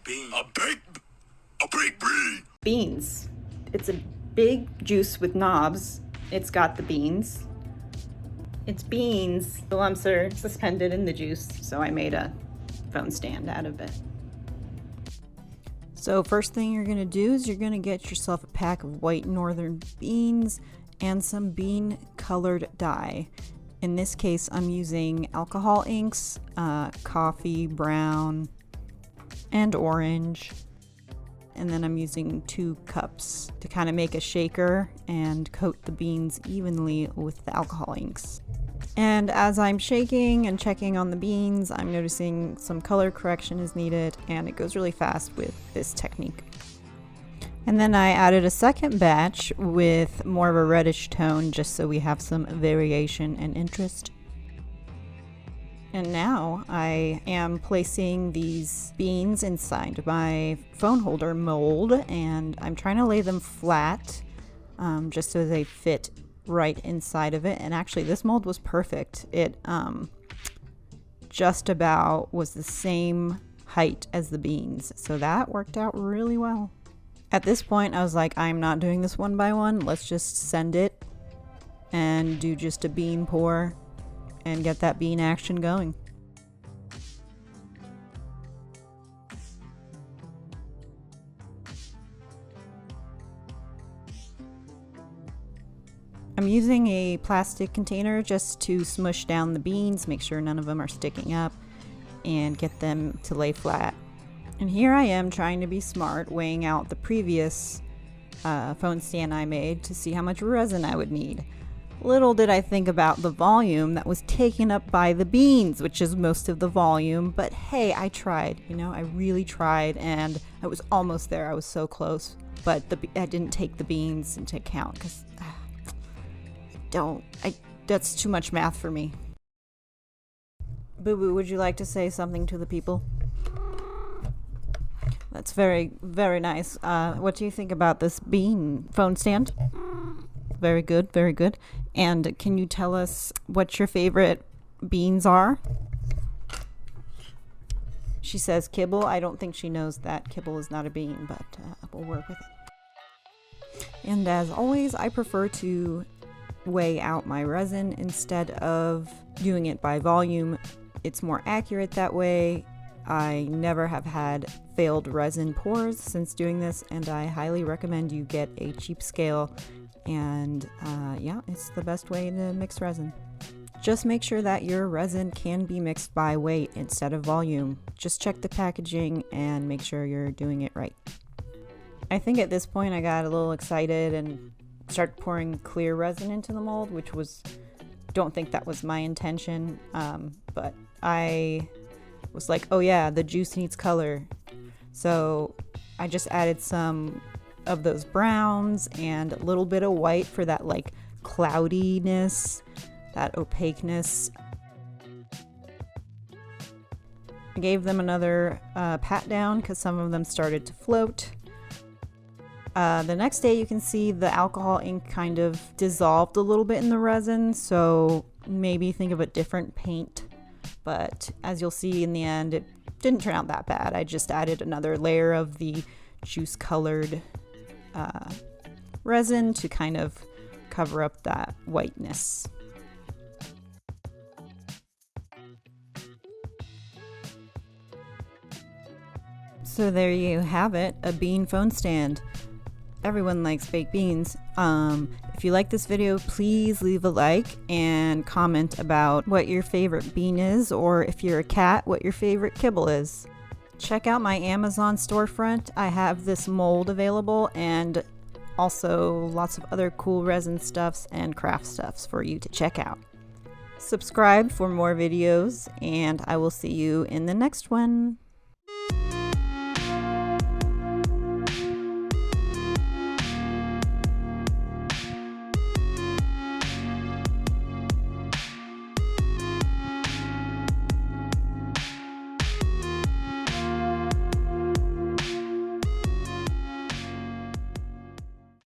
bean. A big bean. Beans. It's a big juice with knobs. It's got the beans. It's beans. The lumps are suspended in the juice, so I made a phone stand out of it. So first thing you're going to do is you're going to get yourself a pack of white northern beans and some bean colored dye. In this case, I'm using alcohol inks, coffee, brown, and orange. And then I'm using 2 cups to kind of make a shaker and coat the beans evenly with the alcohol inks. And as I'm shaking and checking on the beans, I'm noticing some color correction is needed, and it goes really fast with this technique. And then I added a second batch with more of a reddish tone just so we have some variation and interest. And now I am placing these beans inside my phone holder mold, and I'm trying to lay them flat just so they fit right inside of it. And actually this mold was perfect. It just about was the same height as the beans, so that worked out really well. At this point I was like, I'm not doing this one by one, let's just send it and do just a bean pour and get that bean action going. I'm using a plastic container just to smush down the beans, make sure none of them are sticking up, and get them to lay flat. And here I am trying to be smart, weighing out the previous phone stand I made to see how much resin I would need. Little did I think about the volume that was taken up by the beans, which is most of the volume, but hey, I tried, I really tried, and I was almost there. I was so close, but I didn't take the beans into account because that's too much math for me. Boo Boo, would you like to say something to the people? That's very, very nice. What do you think about this bean phone stand? Very good, very good. And can you tell us what your favorite beans are? She says kibble. I don't think she knows that kibble is not a bean, but we'll work with it. And as always, I prefer to weigh out my resin instead of doing it by volume. It's more accurate that way. I never have had failed resin pours since doing this, and I highly recommend you get a cheap scale. And yeah, it's the best way to mix resin. Just make sure that your resin can be mixed by weight instead of volume. Just check the packaging and make sure you're doing it right. I think at this point I got a little excited and started pouring clear resin into the mold, which don't think that was my intention, but I was like, oh yeah, the juice needs color. So I just added some of those browns and a little bit of white for that like cloudiness, that opaqueness. I gave them another pat down because some of them started to float. The next day you can see the alcohol ink kind of dissolved a little bit in the resin, so maybe think of a different paint. But as you'll see in the end, it didn't turn out that bad. I just added another layer of the juice colored resin to kind of cover up that whiteness. So there you have it, a bean phone stand. Everyone likes baked beans. If you like this video, please leave a like and comment about what your favorite bean is, or if you're a cat, what your favorite kibble is. Check out my Amazon storefront. I have this mold available and also lots of other cool resin stuffs and craft stuffs for you to check out. Subscribe for more videos, and I will see you in the next one.